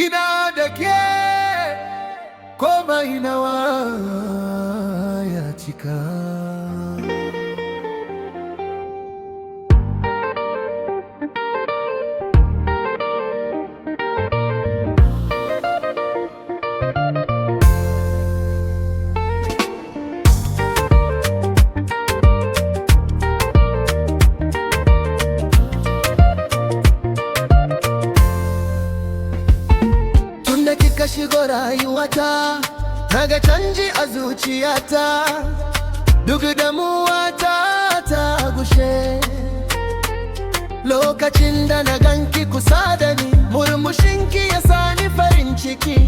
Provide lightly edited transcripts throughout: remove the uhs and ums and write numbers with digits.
ina da ke komai nawa ya cika. Ka shigo rayuwata, naga canji a zuciyata, duk damuwata ta gushe. Lokacin da na ganki kusa da ni, murmushinki ya sani farin ciki,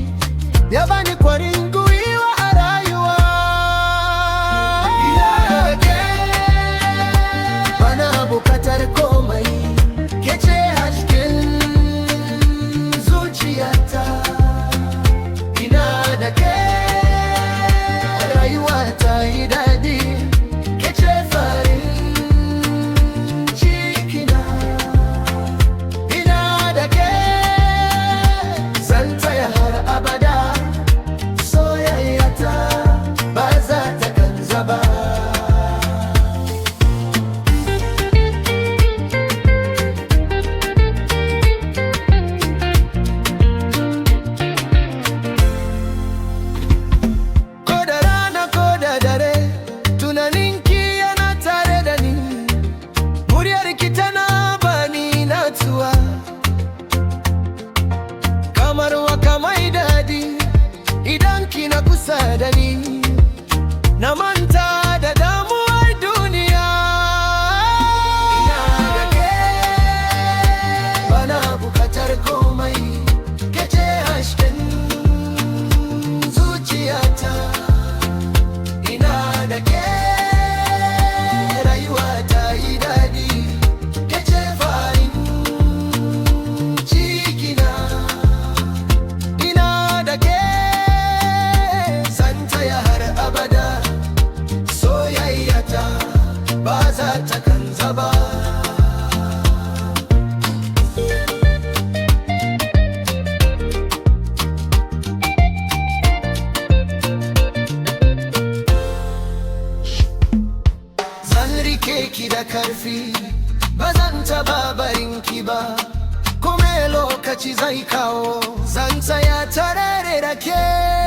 ya bani kwarin gwiwa a rayuwa. Bana bukatar komai, ke ce hasken zuciyata. Da ke rayuwa ta yi daɗi, ke ce farin cikina. Ina da ke zan tsaya har abada, soyayyata ba za ta canza ba. Mai daɗi idan kina kusa da ni, na manta da damuwar duniya. Ina da ke bana bukatar komai, ke ce hasken zuciyata. Ina da ke rayuwa ta yi daɗi, ke ce farin cikina. Da ke zan tsaya har abada, soyayyata ba za ta canza ba. Zan rike ki da karfi, ba zan taɓa barinki ba. Kome lokaci zai kawo, zan tsaya tare da ke.